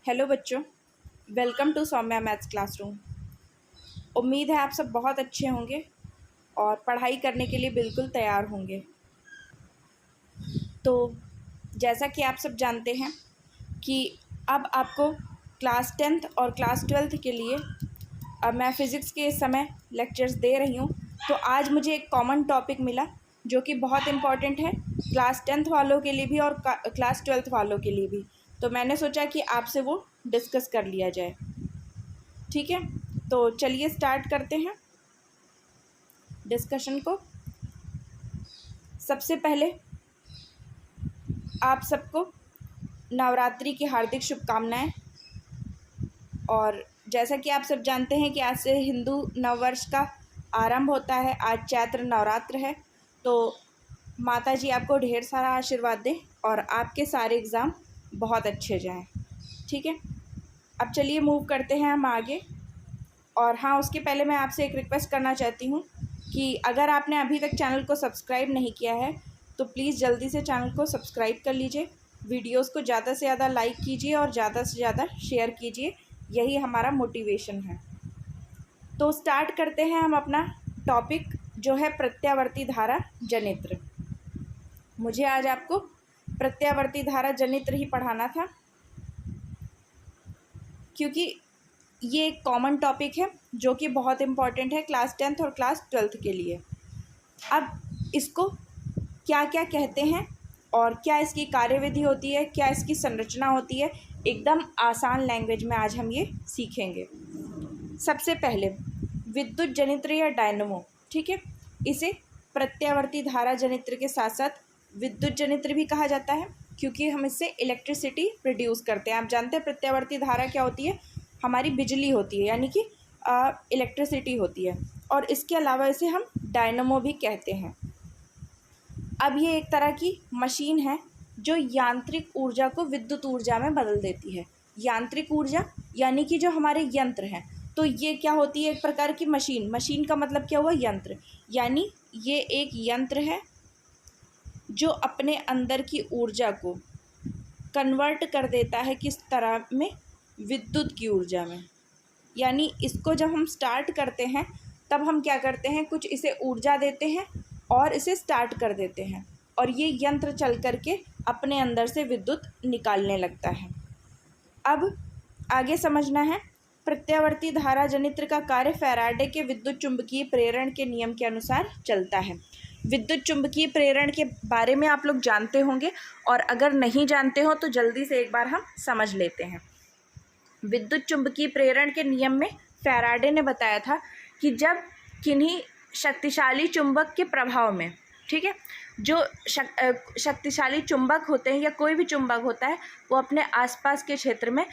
Hello बच्चों, welcome to Saumya maths classroom. उम्मीद है आप सब बहुत अच्छे होंगे और पढ़ाई करने के लिए बिल्कुल तैयार होंगे। तो जैसा कि आप सब जानते हैं कि अब आपको क्लास 10th और क्लास 12th के लिए अब मैं फ़िज़िक्स के इस समय लेक्चर्स दे रही हूँ। तो आज मुझे एक कॉमन टॉपिक मिला जो कि बहुत इम्पॉर्टेंट है क्लास 10th वालों के लिए भी और क्लास 12th वालों के लिए भी। तो मैंने सोचा कि आपसे वो डिस्कस कर लिया जाए। ठीक है, तो चलिए स्टार्ट करते हैं डिस्कशन को। सबसे पहले आप सबको नवरात्रि की हार्दिक शुभकामनाएं। और जैसा कि आप सब जानते हैं कि आज से हिंदू नववर्ष का आरंभ होता है। आज चैत्र नवरात्र है, तो माता जी आपको ढेर सारा आशीर्वाद दें और आपके सारे एग्ज़ाम बहुत अच्छे जाएं। ठीक है, अब चलिए मूव करते हैं हम आगे। और हाँ, उसके पहले मैं आपसे एक रिक्वेस्ट करना चाहती हूँ कि अगर आपने अभी तक चैनल को सब्सक्राइब नहीं किया है तो प्लीज़ जल्दी से चैनल को सब्सक्राइब कर लीजिए। वीडियोस को ज़्यादा से ज़्यादा लाइक कीजिए और ज़्यादा से ज़्यादा शेयर कीजिए, यही हमारा मोटिवेशन है। तो स्टार्ट करते हैं हम अपना टॉपिक जो है प्रत्यावर्ती धारा जनित्र। मुझे आज आपको प्रत्यावर्ती धारा जनित्र ही पढ़ाना था क्योंकि ये एक कॉमन टॉपिक है जो कि बहुत इम्पॉर्टेंट है क्लास 10th और क्लास 12th के लिए। अब इसको क्या क्या कहते हैं और क्या इसकी कार्यविधि होती है, क्या इसकी संरचना होती है, एकदम आसान लैंग्वेज में आज हम ये सीखेंगे। सबसे पहले विद्युत जनित्र या डायनमो, ठीक है, इसे प्रत्यावर्ती धारा जनित्र के साथ साथ विद्युत जनित्र भी कहा जाता है क्योंकि हम इससे इलेक्ट्रिसिटी प्रोड्यूस करते हैं। आप जानते हैं प्रत्यावर्ती धारा क्या होती है, हमारी बिजली होती है, यानी कि इलेक्ट्रिसिटी होती है। और इसके अलावा इसे हम डायनमो भी कहते हैं। अब ये एक तरह की मशीन है जो यांत्रिक ऊर्जा को विद्युत ऊर्जा में बदल देती है। यांत्रिक ऊर्जा यानी कि जो हमारे यंत्र हैं, तो ये क्या होती है, एक प्रकार की मशीन। मशीन का मतलब क्या हुआ, यंत्र। यानी ये एक यंत्र है जो अपने अंदर की ऊर्जा को कन्वर्ट कर देता है किस तरह में, विद्युत की ऊर्जा में। यानी इसको जब हम स्टार्ट करते हैं तब हम क्या करते हैं, कुछ इसे ऊर्जा देते हैं और इसे स्टार्ट कर देते हैं और ये यंत्र चल करके अपने अंदर से विद्युत निकालने लगता है। अब आगे समझना है, प्रत्यावर्ती धारा जनित्र का कार्य फैराडे के विद्युत चुंबकीय प्रेरण के नियम के अनुसार चलता है। विद्युत चुंबकीय प्रेरण के बारे में आप लोग जानते होंगे और अगर नहीं जानते हो तो जल्दी से एक बार हम समझ लेते हैं। विद्युत चुंबकीय प्रेरण के नियम में फैराडे ने बताया था कि जब किन्हीं शक्तिशाली चुंबक के प्रभाव में, ठीक है, जो शक्तिशाली चुंबक होते हैं या कोई भी चुंबक होता है वो अपने आसपास के क्षेत्र में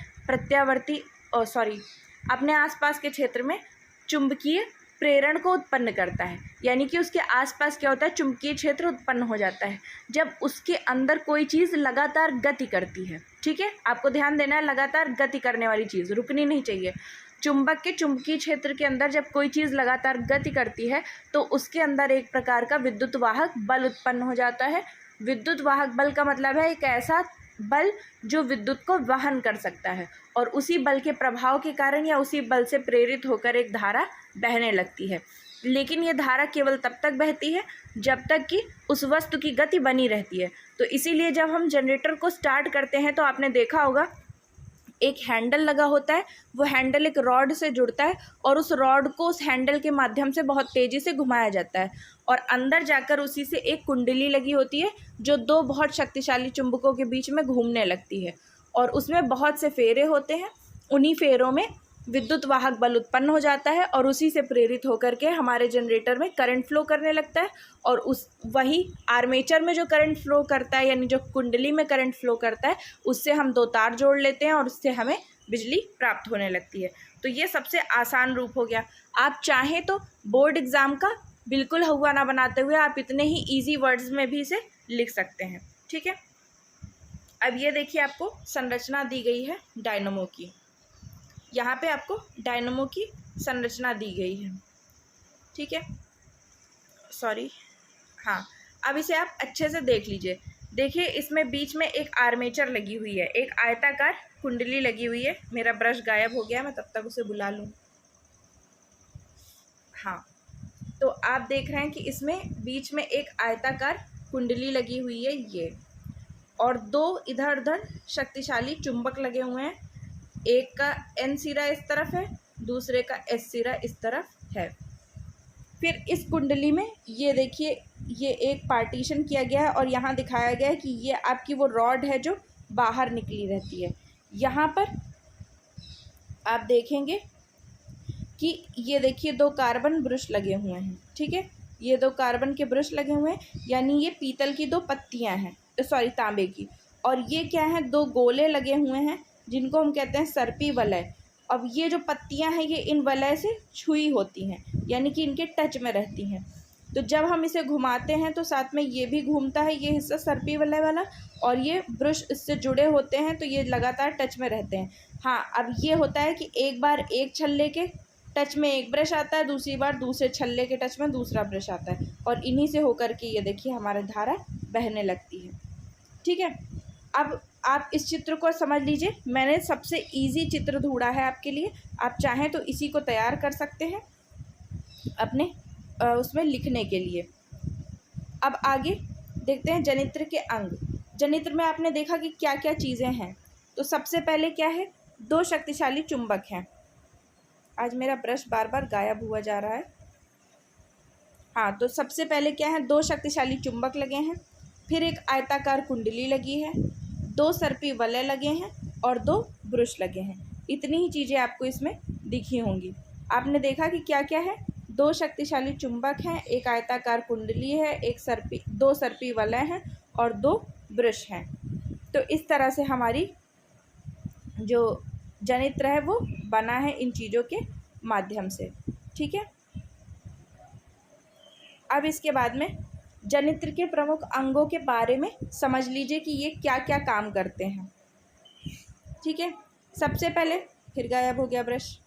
अपने आसपास के क्षेत्र में चुंबकीय प्रेरण को उत्पन्न करता है। यानी कि उसके आसपास क्या होता है, चुंबकीय क्षेत्र उत्पन्न हो जाता है जब उसके अंदर कोई चीज़ लगातार गति करती है। ठीक है, आपको ध्यान देना है, लगातार गति करने वाली चीज़, रुकनी नहीं चाहिए। चुंबक के चुंबकीय क्षेत्र के अंदर जब कोई चीज़ लगातार गति करती है तो उसके अंदर एक प्रकार का विद्युत वाहक बल उत्पन्न हो जाता है। विद्युत वाहक बल का मतलब है एक ऐसा बल जो विद्युत को वहन कर सकता है और उसी बल के प्रभाव के कारण या उसी बल से प्रेरित होकर एक धारा बहने लगती है। लेकिन ये धारा केवल तब तक बहती है जब तक कि उस वस्तु की गति बनी रहती है। तो इसीलिए जब हम जनरेटर को स्टार्ट करते हैं तो आपने देखा होगा एक हैंडल लगा होता है, वो हैंडल एक रॉड से जुड़ता है और उस रॉड को उस हैंडल के माध्यम से बहुत तेज़ी से घुमाया जाता है और अंदर जाकर उसी से एक कुंडली लगी होती है जो दो बहुत शक्तिशाली चुंबकों के बीच में घूमने लगती है और उसमें बहुत से फेरे होते हैं। उन्हीं फेरों में विद्युत वाहक बल उत्पन्न हो जाता है और उसी से प्रेरित होकर के हमारे जनरेटर में करंट फ्लो करने लगता है और वही आर्मेचर में जो करंट फ्लो करता है, यानी जो कुंडली में करंट फ्लो करता है, उससे हम दो तार जोड़ लेते हैं और उससे हमें बिजली प्राप्त होने लगती है। तो ये सबसे आसान रूप हो गया। आप चाहें तो बोर्ड एग्ज़ाम का बिल्कुल हुआ ना बनाते हुए आप इतने ही ईजी वर्ड्स में भी इसे लिख सकते हैं। ठीक है, अब ये देखिए आपको संरचना दी गई है डायनमो की। यहाँ पे आपको डायनमो की संरचना दी गई है। ठीक है, हाँ, अब इसे आप अच्छे से देख लीजिए। देखिए इसमें बीच में एक आर्मेचर लगी हुई है, एक आयताकार कुंडली लगी हुई है। मेरा ब्रश गायब हो गया, मैं तब तक उसे बुला लूँ। हाँ, तो आप देख रहे हैं कि इसमें बीच में एक आयताकार कुंडली लगी हुई है ये, और दो इधर उधर शक्तिशाली चुंबक लगे हुए हैं। एक का एन सिरा इस तरफ है, दूसरे का एस सिरा इस तरफ है। फिर इस कुंडली में ये देखिए, ये एक पार्टीशन किया गया है और यहाँ दिखाया गया है कि ये आपकी वो रॉड है जो बाहर निकली रहती है। यहाँ पर आप देखेंगे कि ये देखिए दो कार्बन ब्रश लगे हुए हैं, ठीक है। ये दो कार्बन के ब्रश लगे हुए हैं, यानी ये पीतल की दो पत्तियां हैं, सॉरी तांबे की। और ये क्या है, दो गोले लगे हुए हैं जिनको हम कहते हैं सर्पी वलय। अब ये जो पत्तियां हैं ये इन वलय से छुई होती हैं, यानी कि इनके टच में रहती हैं। तो जब हम इसे घुमाते हैं तो साथ में ये भी घूमता है, ये हिस्सा सर्पी वलय वाला, और ये ब्रश इससे जुड़े होते हैं तो ये लगातार टच में रहते हैं। हाँ, अब ये होता है कि एक बार एक छल्ले के टच में एक ब्रश आता है, दूसरी बार दूसरे छल्ले के टच में दूसरा ब्रश आता है, और इन्हीं से होकर के ये देखिए हमारी धारा बहने लगती है, ठीक है। अब आप इस चित्र को समझ लीजिए, मैंने सबसे इजी चित्र ढूंढा है आपके लिए। आप चाहें तो इसी को तैयार कर सकते हैं अपने उसमें लिखने के लिए। अब आगे देखते हैं जनित्र के अंग। जनित्र में आपने देखा कि क्या क्या चीज़ें हैं। तो सबसे पहले क्या है, दो शक्तिशाली चुंबक हैं। आज मेरा ब्रश बार बार गायब हुआ जा रहा है। हाँ, तो सबसे पहले क्या है, दो शक्तिशाली चुंबक लगे हैं, फिर एक आयताकार कुंडली लगी है, दो सर्पी वलय लगे हैं और दो ब्रश लगे हैं। इतनी ही चीज़ें आपको इसमें दिखी होंगी। आपने देखा कि क्या क्या है, दो शक्तिशाली चुंबक हैं, एक आयताकार कुंडली है, दो सर्पी वलय हैं और दो ब्रश हैं। तो इस तरह से हमारी जो जनित्र है वो बना है इन चीज़ों के माध्यम से, ठीक है। अब इसके बाद में जनित्र के प्रमुख अंगों के बारे में समझ लीजिए कि ये क्या क्या काम करते हैं, ठीक है। सबसे पहले, फिर गायब हो गया ब्रश।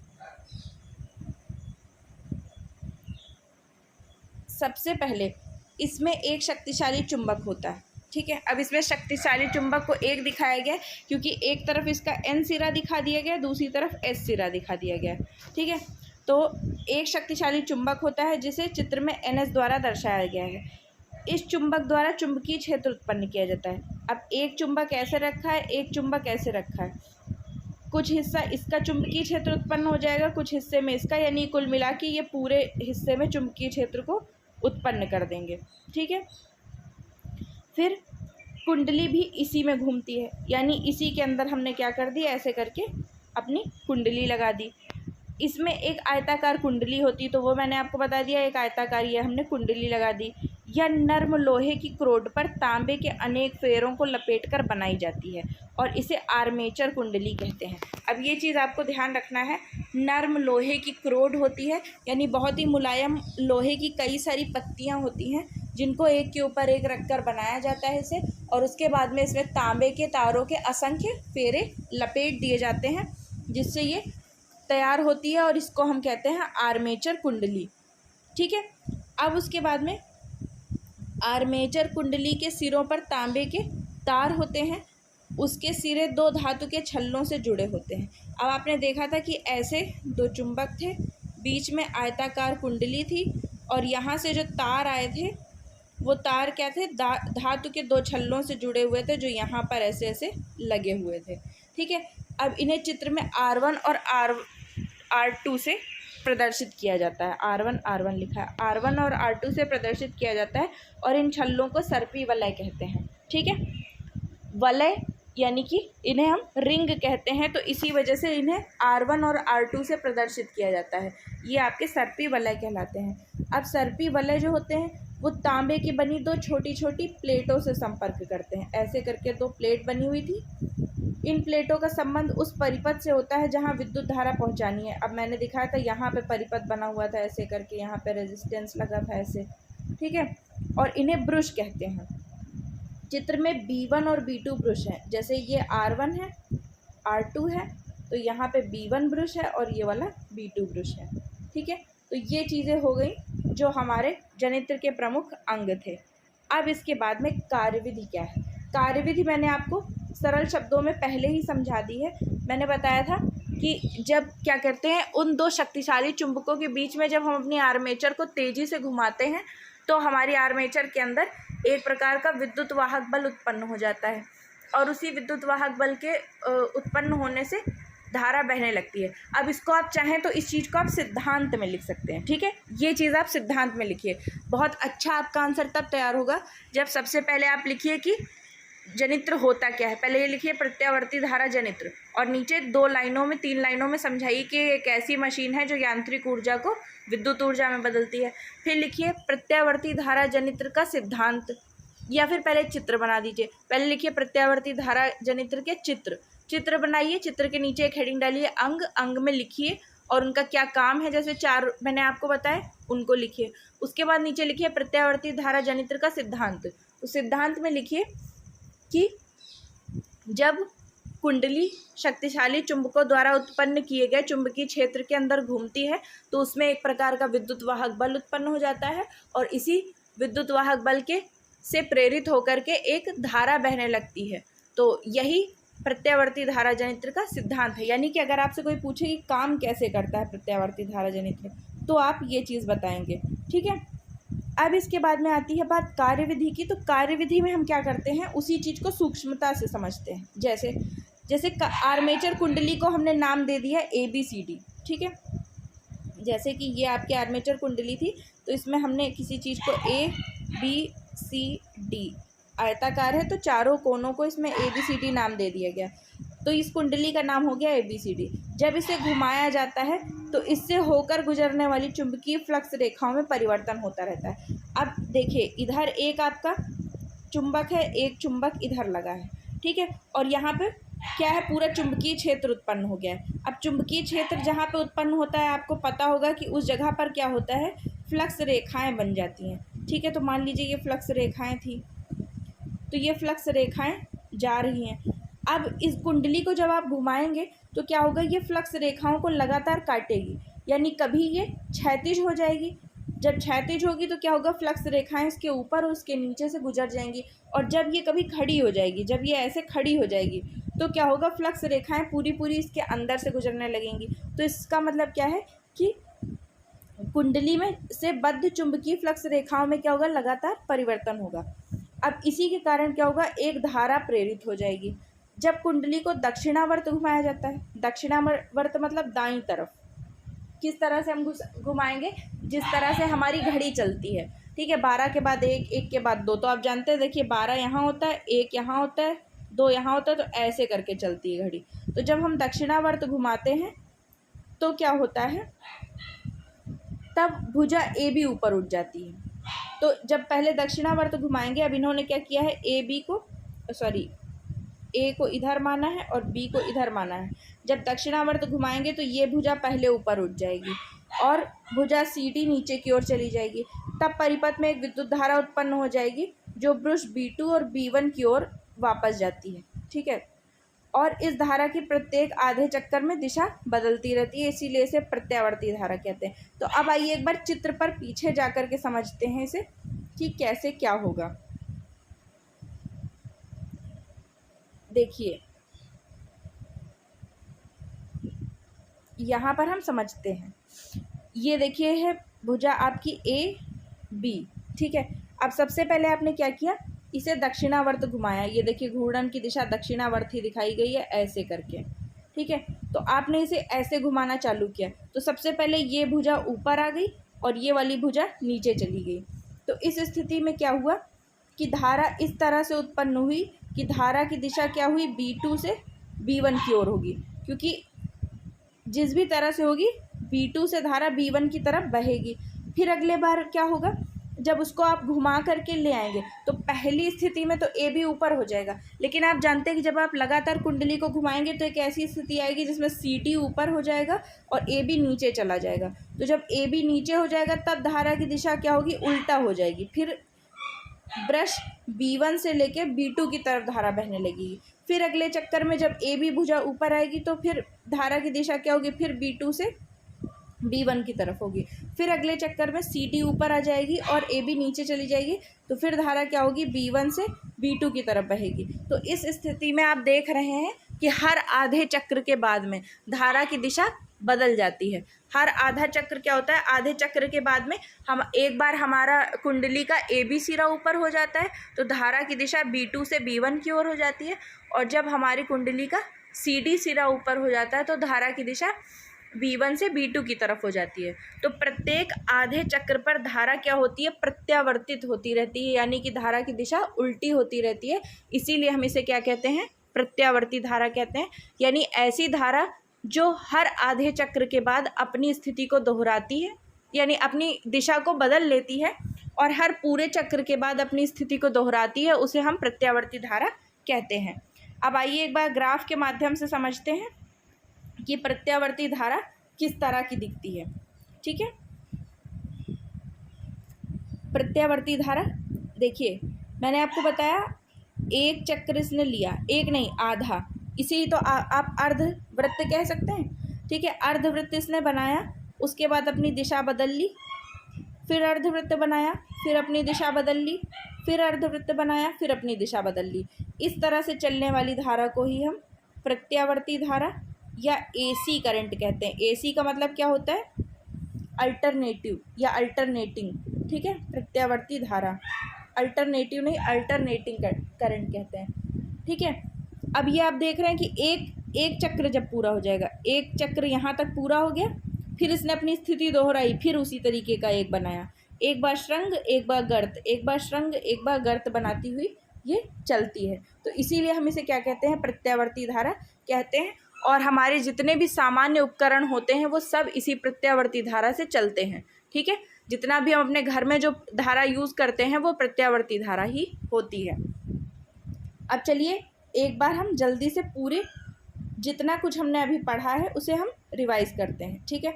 सबसे पहले इसमें एक शक्तिशाली चुंबक होता है, ठीक है। अब इसमें शक्तिशाली चुंबक को एक दिखाया गया क्योंकि एक तरफ इसका एन सिरा दिखा दिया गया, दूसरी तरफ एस सिरा दिखा दिया गया, ठीक है। तो एक शक्तिशाली चुंबक होता है जिसे चित्र में NS द्वारा दर्शाया गया है। इस चुंबक द्वारा चुंबकीय क्षेत्र उत्पन्न किया जाता है। अब एक चुंबक ऐसे रखा है, एक चुंबक ऐसे रखा है, कुछ हिस्सा इसका चुंबकीय क्षेत्र उत्पन्न हो जाएगा, कुछ हिस्से में इसका, यानी कुल मिला के ये पूरे हिस्से में चुंबकीय क्षेत्र को उत्पन्न कर देंगे, ठीक है। फिर कुंडली भी इसी में घूमती है, यानी इसी के अंदर हमने क्या कर दिया, ऐसे करके अपनी कुंडली लगा दी। इसमें एक आयताकार कुंडली होती, तो वो मैंने आपको बता दिया, एक आयताकार ये हमने कुंडली लगा दी। यह नर्म लोहे की क्रोड पर तांबे के अनेक फेरों को लपेटकर बनाई जाती है और इसे आर्मेचर कुंडली कहते हैं। अब ये चीज़ आपको ध्यान रखना है, नर्म लोहे की क्रोड होती है, यानी बहुत ही मुलायम लोहे की कई सारी पत्तियाँ होती हैं जिनको एक के ऊपर एक रखकर बनाया जाता है इसे, और उसके बाद में इसमें तांबे के तारों के असंख्य फेरे लपेट दिए जाते हैं जिससे ये तैयार होती है, और इसको हम कहते हैं आर्मेचर कुंडली, ठीक है। अब उसके बाद में आर्मेचर कुंडली के सिरों पर तांबे के तार होते हैं, उसके सिरे दो धातु के छल्लों से जुड़े होते हैं। अब आपने देखा था कि ऐसे दो चुंबक थे, बीच में आयताकार कुंडली थी, और यहाँ से जो तार आए थे वो तार क्या थे, धातु के दो छल्लों से जुड़े हुए थे जो यहाँ पर ऐसे ऐसे लगे हुए थे, ठीक है। अब इन्हें चित्र में R1 और R2 से प्रदर्शित किया जाता है। R1 लिखा है, R1 और R2 से प्रदर्शित किया जाता है, और इन छल्लों को सर्पी वलय कहते हैं, ठीक है। वलय यानी कि इन्हें हम रिंग कहते हैं, तो इसी वजह से इन्हें R1 और R2 से प्रदर्शित किया जाता है। ये आपके सर्पी वलय कहलाते हैं। अब सर्पी वलय जो होते हैं वो तांबे की बनी दो छोटी छोटी प्लेटों से संपर्क करते हैं। ऐसे करके दो प्लेट बनी हुई थी, इन प्लेटों का संबंध उस परिपथ से होता है जहां विद्युत धारा पहुंचानी है। अब मैंने दिखाया था यहाँ पे परिपथ बना हुआ था ऐसे करके, यहाँ पे रेजिस्टेंस लगा था ऐसे, ठीक है। और इन्हें ब्रश कहते हैं। चित्र में B1 और B2 ब्रश हैं, जैसे ये R1 है, R2 है, तो यहाँ पे B1 ब्रश है और ये वाला B2 ब्रश है, ठीक है। तो ये चीज़ें हो गई जो हमारे जनित्र के प्रमुख अंग थे। अब इसके बाद में कार्यविधि क्या है। कार्यविधि मैंने आपको सरल शब्दों में पहले ही समझा दी है। मैंने बताया था कि जब क्या करते हैं, उन दो शक्तिशाली चुंबकों के बीच में जब हम अपनी आर्मेचर को तेज़ी से घुमाते हैं तो हमारी आर्मेचर के अंदर एक प्रकार का विद्युत वाहक बल उत्पन्न हो जाता है, और उसी विद्युत वाहक बल के उत्पन्न होने से धारा बहने लगती है। अब इसको आप चाहें तो इस चीज़ को आप सिद्धांत में लिख सकते हैं, ठीक है। ये चीज़ आप सिद्धांत में लिखिए, बहुत अच्छा आपका आंसर तब तैयार होगा जब सबसे पहले आप लिखिए कि जनित्र होता क्या है। पहले ये लिखिए प्रत्यावर्ती धारा जनित्र, और नीचे 2 लाइनों में 3 लाइनों में समझाइए कि एक ऐसी मशीन है जो यांत्रिक ऊर्जा को विद्युत ऊर्जा में बदलती है। फिर लिखिए प्रत्यावर्ती धारा जनित्र का सिद्धांत, या फिर पहले चित्र बना दीजिए। पहले लिखिए प्रत्यावर्ती धारा जनित्र के चित्र बनाइए, चित्र के नीचे एक हेडिंग डालिए अंग में लिखिए और उनका क्या काम है, जैसे 4 मैंने आपको बताए उनको लिखिए। उसके बाद नीचे लिखिए प्रत्यावर्ती धारा जनित्र का सिद्धांत। उस सिद्धांत में लिखिए कि जब कुंडली शक्तिशाली चुंबकों द्वारा उत्पन्न किए गए चुंबकीय क्षेत्र के अंदर घूमती है तो उसमें एक प्रकार का विद्युत वाहक बल उत्पन्न हो जाता है, और इसी विद्युत वाहक बल के से प्रेरित होकर के एक धारा बहने लगती है। तो यही प्रत्यावर्ती धारा जनित्र का सिद्धांत है। यानी कि अगर आपसे कोई पूछे कि काम कैसे करता है प्रत्यावर्ती धारा जनित्र, तो आप ये चीज़ बताएंगे, ठीक है। अब इसके बाद में आती है बात कार्यविधि की। तो कार्यविधि में हम क्या करते हैं, उसी चीज़ को सूक्ष्मता से समझते हैं। जैसे आर्मेचर कुंडली को हमने नाम दे दिया ABCD, ठीक है। जैसे कि ये आपकी आर्मेचर कुंडली थी, तो इसमें हमने किसी चीज़ को ABCD, आयताकार है तो चारों कोनों को इसमें ABCD नाम दे दिया गया, तो इस कुंडली का नाम हो गया ABCD। जब इसे घुमाया जाता है तो इससे होकर गुजरने वाली चुंबकीय फ्लक्स रेखाओं में परिवर्तन होता रहता है। अब देखिए, इधर एक आपका चुंबक है, एक चुंबक इधर लगा है, ठीक है, और यहाँ पे क्या है, पूरा चुंबकीय क्षेत्र उत्पन्न हो गया है। अब चुंबकीय क्षेत्र जहाँ पे उत्पन्न होता है, आपको पता होगा कि उस जगह पर क्या होता है, फ्लक्स रेखाएँ बन जाती हैं, ठीक है। तो मान लीजिए ये फ्लक्स रेखाएँ थी, तो ये फ्लक्स रेखाएँ जा रही हैं। अब इस कुंडली को जब आप घुमाएंगे तो क्या होगा, ये फ्लक्स रेखाओं को लगातार काटेगी, यानी कभी ये क्षैतिज हो जाएगी। जब क्षैतिज होगी तो क्या होगा, फ्लक्स रेखाएं इसके ऊपर और उसके नीचे से गुजर जाएंगी, और जब ये कभी खड़ी हो जाएगी, जब ये ऐसे खड़ी हो जाएगी तो क्या होगा, फ्लक्स रेखाएं पूरी इसके अंदर से गुजरने लगेंगी। तो इसका मतलब क्या है कि कुंडली में से बद्ध चुंबकीय फ्लक्स रेखाओं में क्या होगा, लगातार परिवर्तन होगा। अब इसी के कारण क्या होगा, एक धारा प्रेरित हो जाएगी। जब कुंडली को दक्षिणावर्त घुमाया जाता है, दक्षिणावर्त मतलब दाईं तरफ, किस तरह से हम घुमाएंगे, जिस तरह से हमारी घड़ी चलती है, ठीक है, 12 के बाद 1, 1 के बाद 2, तो आप जानते हैं, देखिए 12 यहाँ होता है, 1 यहाँ होता है, 2 यहाँ होता है, तो ऐसे करके चलती है घड़ी। तो जब हम दक्षिणावर्त घुमाते हैं तो क्या होता है, तब भुजा AB ऊपर उठ जाती है। तो जब पहले दक्षिणावर्त घुमाएंगे, अब इन्होंने क्या किया है, A को इधर माना है और B को इधर माना है। जब दक्षिणावर्त घुमाएंगे तो ये भुजा पहले ऊपर उठ जाएगी और भुजा CD नीचे की ओर चली जाएगी। तब परिपथ में एक विद्युत धारा उत्पन्न हो जाएगी जो ब्रश B2 और B1 की ओर वापस जाती है, ठीक है। और इस धारा की प्रत्येक आधे चक्कर में दिशा बदलती रहती है, इसीलिए इसे प्रत्यावर्ती धारा कहते हैं। तो अब आइए एक बार चित्र पर पीछे जा कर के समझते हैं इसे कि कैसे क्या होगा। देखिए, यहाँ पर हम समझते हैं, ये देखिए है भुजा आपकी AB, ठीक है। अब सबसे पहले आपने क्या किया, इसे दक्षिणावर्त घुमाया, ये देखिए घूर्णन की दिशा दक्षिणावर्त ही दिखाई गई है ऐसे करके, ठीक है। तो आपने इसे ऐसे घुमाना चालू किया तो सबसे पहले ये भुजा ऊपर आ गई और ये वाली भुजा नीचे चली गई। तो इस स्थिति में क्या हुआ कि धारा इस तरह से उत्पन्न हुई कि धारा की दिशा क्या हुई, B2 से B1 की ओर होगी, क्योंकि जिस भी तरह से होगी B2 से धारा B1 की तरफ बहेगी। फिर अगले बार क्या होगा, जब उसको आप घुमा करके ले आएंगे तो पहली स्थिति में तो AB ऊपर हो जाएगा, लेकिन आप जानते हैं कि जब आप लगातार कुंडली को घुमाएंगे तो एक ऐसी स्थिति आएगी जिसमें CD ऊपर हो जाएगा और AB नीचे चला जाएगा। तो जब AB नीचे हो जाएगा तब धारा की दिशा क्या होगी, उल्टा हो जाएगी। फिर ब्रश B1 से लेके B2 की तरफ धारा बहने लगेगी। फिर अगले चक्कर में जब AB भुजा ऊपर आएगी तो फिर धारा की दिशा क्या होगी, फिर B2 से B1 की तरफ होगी। फिर अगले चक्कर में CD ऊपर आ जाएगी और AB नीचे चली जाएगी, तो फिर धारा क्या होगी, B1 से B2 की तरफ बहेगी। तो इस स्थिति में आप देख रहे हैं कि हर आधे चक्र के बाद में धारा की दिशा बदल जाती है। हर आधा चक्र क्या होता है, आधे चक्र के बाद में हम एक बार हमारा कुंडली का AB सिरा ऊपर हो जाता है तो धारा की दिशा B2 से B1 की ओर हो जाती है, और जब हमारी कुंडली का CD सिरा ऊपर हो जाता है तो धारा की दिशा B1 से B2 की तरफ हो जाती है। तो प्रत्येक आधे चक्र पर धारा क्या होती है, प्रत्यावर्तित होती रहती है, यानी कि धारा की दिशा उल्टी होती रहती है। इसीलिए हम इसे क्या कहते हैं, प्रत्यावर्ती धारा कहते हैं। यानी ऐसी धारा जो हर आधे चक्र के बाद अपनी स्थिति को दोहराती है, यानी अपनी दिशा को बदल लेती है और हर पूरे चक्र के बाद अपनी स्थिति को दोहराती है, उसे हम प्रत्यावर्ती धारा कहते हैं। अब आइए एक बार ग्राफ के माध्यम से समझते हैं कि प्रत्यावर्ती धारा किस तरह की दिखती है। ठीक है, प्रत्यावर्ती धारा देखिए, मैंने आपको बताया एक चक्र इसने लिया, एक नहीं आधा, इसी तो आप अर्धवृत्त कह सकते हैं। ठीक है, अर्धवृत्त इसने बनाया, उसके बाद अपनी दिशा बदल ली, फिर अर्धवृत्त बनाया, फिर अपनी दिशा बदल ली, फिर अर्धवृत्त बनाया, फिर अपनी दिशा बदल ली। इस तरह से चलने वाली धारा को ही हम प्रत्यावर्ती धारा या AC करंट कहते हैं। AC का मतलब क्या होता है, अल्टरनेटिव या अल्टरनेटिंग। ठीक है, प्रत्यावर्ती धारा, अल्टरनेटिव नहीं अल्टरनेटिंग करंट कहते हैं। ठीक है, अब ये आप देख रहे हैं कि एक चक्र जब पूरा हो जाएगा, एक चक्र यहाँ तक पूरा हो गया, फिर इसने अपनी स्थिति दोहराई, फिर उसी तरीके का एक बनाया, एक बार श्रृंग एक बार गर्त, एक बार श्रृंग एक बार गर्त बनाती हुई ये चलती है। तो इसीलिए हम इसे क्या कहते हैं, प्रत्यावर्ती धारा कहते हैं। और हमारे जितने भी सामान्य उपकरण होते हैं वो सब इसी प्रत्यावर्ती धारा से चलते हैं। ठीक है, जितना भी हम अपने घर में जो धारा यूज़ करते हैं वो प्रत्यावर्ती धारा ही होती है। अब चलिए एक बार हम जल्दी से पूरे जितना कुछ हमने अभी पढ़ा है उसे हम रिवाइज़ करते हैं। ठीक है,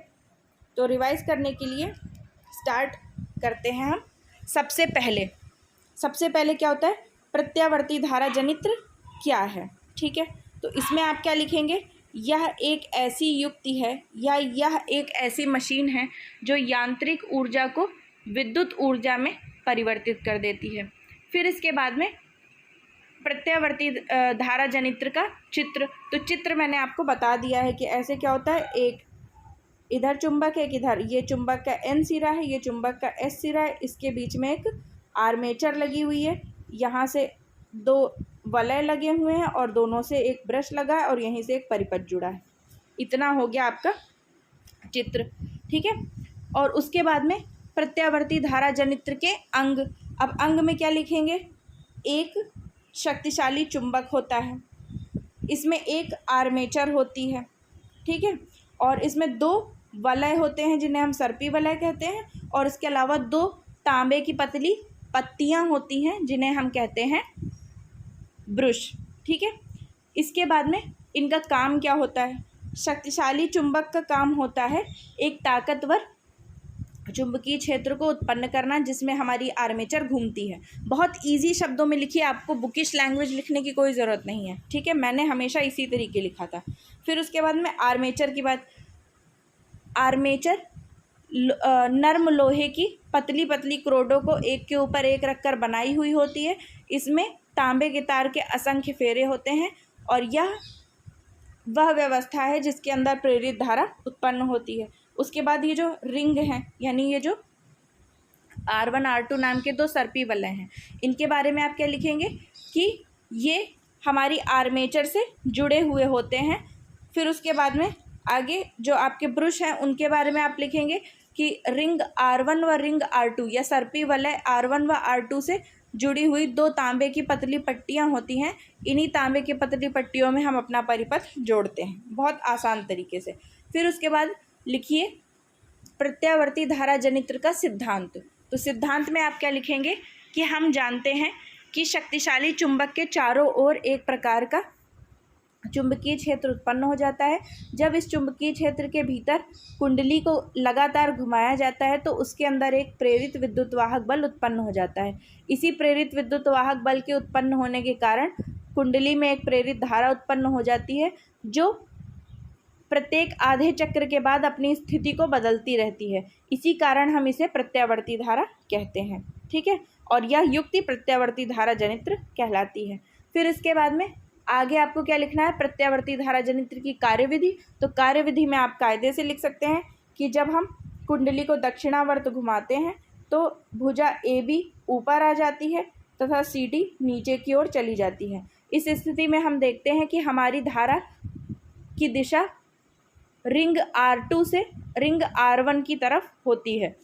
तो रिवाइज़ करने के लिए स्टार्ट करते हैं हम। सबसे पहले क्या होता है, प्रत्यावर्ती धारा जनित्र क्या है। ठीक है, तो इसमें आप क्या लिखेंगे, यह एक ऐसी युक्ति है या यह एक ऐसी मशीन है जो यांत्रिक ऊर्जा को विद्युत ऊर्जा में परिवर्तित कर देती है। फिर इसके बाद में प्रत्यावर्ती धारा जनित्र का चित्र, तो चित्र मैंने आपको बता दिया है कि ऐसे क्या होता है, एक इधर चुंबक है, एक इधर, ये चुंबक का N सिरा है, ये चुंबक का S सिरा है, इसके बीच में एक आर्मेचर लगी हुई है, यहाँ से दो वलय लगे हुए हैं और दोनों से एक ब्रश लगा है और यहीं से एक परिपथ जुड़ा है। इतना हो गया आपका चित्र। ठीक है, और उसके बाद में प्रत्यावर्ती धारा जनित्र के अंग। अब अंग में क्या लिखेंगे, एक शक्तिशाली चुंबक होता है, इसमें एक आर्मेचर होती है। ठीक है, और इसमें दो वलय होते हैं जिन्हें हम सर्पी वलय कहते हैं, और इसके अलावा दो तांबे की पतली पत्तियां होती हैं जिन्हें हम कहते हैं ब्रुश। ठीक है, इसके बाद में इनका काम क्या होता है, शक्तिशाली चुंबक का काम होता है एक ताकतवर चुंबकीय क्षेत्र को उत्पन्न करना जिसमें हमारी आर्मेचर घूमती है। बहुत इजी शब्दों में लिखिए, आपको बुकिश लैंग्वेज लिखने की कोई ज़रूरत नहीं है। ठीक है, मैंने हमेशा इसी तरीके लिखा था। फिर उसके बाद में आर्मेचर की बात, आर्मेचर नर्म लोहे की पतली पतली क्रोडों को एक के ऊपर एक रखकर बनाई हुई होती है। इसमें तांबे के तार के असंख्य फेरे होते हैं और यह वह व्यवस्था है जिसके अंदर प्रेरित धारा उत्पन्न होती है। उसके बाद ये जो रिंग हैं, यानी ये जो R1 R2 नाम के दो सर्पी वलय हैं, इनके बारे में आप क्या लिखेंगे कि ये हमारी आर्मेचर से जुड़े हुए होते हैं। फिर उसके बाद में आगे जो आपके ब्रुश हैं उनके बारे में आप लिखेंगे कि रिंग R1 व रिंग R2 या सर्पी वलय R1 व R2 से जुड़ी हुई दो तांबे की पतली पट्टियां होती हैं। इन्हीं तांबे की पतली पट्टियों में हम अपना परिपथ जोड़ते हैं, बहुत आसान तरीके से। फिर उसके बाद लिखिए प्रत्यावर्ती धारा जनित्र का सिद्धांत। तो सिद्धांत में आप क्या लिखेंगे कि हम जानते हैं कि शक्तिशाली चुंबक के चारों ओर एक प्रकार का चुंबकीय क्षेत्र उत्पन्न हो जाता है। जब इस चुंबकीय क्षेत्र के भीतर कुंडली को लगातार घुमाया जाता है तो उसके अंदर एक प्रेरित विद्युत वाहक बल उत्पन्न हो जाता है। इसी प्रेरित विद्युत वाहक बल के उत्पन्न होने के कारण कुंडली में एक प्रेरित धारा उत्पन्न हो जाती है जो प्रत्येक आधे चक्र के बाद अपनी स्थिति को बदलती रहती है, इसी कारण हम इसे प्रत्यावर्ती धारा कहते हैं। ठीक है, और यह युक्ति प्रत्यावर्ती धारा जनित्र कहलाती है। फिर इसके बाद में आगे आपको क्या लिखना है, प्रत्यावर्ती धारा जनित्र की कार्यविधि। तो कार्यविधि में आप कायदे से लिख सकते हैं कि जब हम कुंडली को दक्षिणावर्त घुमाते हैं तो भुजा ए बी ऊपर आ जाती है तथा सी डी नीचे की ओर चली जाती है। इस स्थिति में हम देखते हैं कि हमारी धारा की दिशा रिंग R2 से रिंग R1 की तरफ होती है।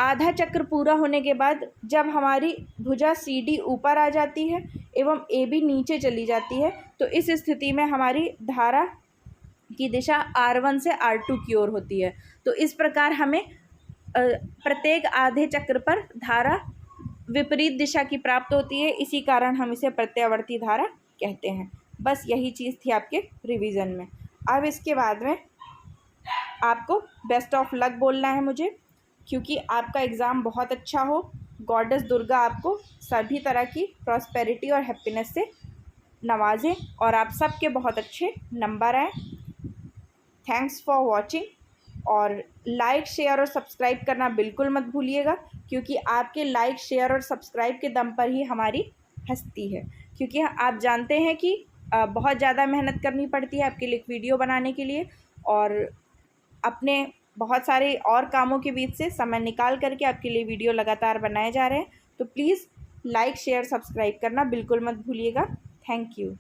आधा चक्र पूरा होने के बाद जब हमारी भुजा सी डी ऊपर आ जाती है एवं ए बी नीचे चली जाती है, तो इस स्थिति में हमारी धारा की दिशा R1 से R2 की ओर होती है। तो इस प्रकार हमें प्रत्येक आधे चक्र पर धारा विपरीत दिशा की प्राप्त होती है, इसी कारण हम इसे प्रत्यावर्ती धारा कहते हैं। बस यही चीज़ थी आपके रिवीजन में। अब इसके बाद में आपको बेस्ट ऑफ लक बोलना है मुझे, क्योंकि आपका एग्ज़ाम बहुत अच्छा हो। गॉडेस दुर्गा आपको सभी तरह की प्रॉस्पेरिटी और हैप्पीनेस से नवाजें और आप सबके बहुत अच्छे नंबर आएँ। थैंक्स फॉर वॉचिंग, और लाइक शेयर और सब्सक्राइब करना बिल्कुल मत भूलिएगा, क्योंकि आपके लाइक शेयर और सब्सक्राइब के दम पर ही हमारी हस्ती है। क्योंकि आप जानते हैं कि बहुत ज़्यादा मेहनत करनी पड़ती है आपके लिए वीडियो बनाने के लिए, और अपने बहुत सारे और कामों के बीच से समय निकाल करके आपके लिए वीडियो लगातार बनाए जा रहे हैं। तो प्लीज़ लाइक शेयर सब्सक्राइब करना बिल्कुल मत भूलिएगा। Thank you.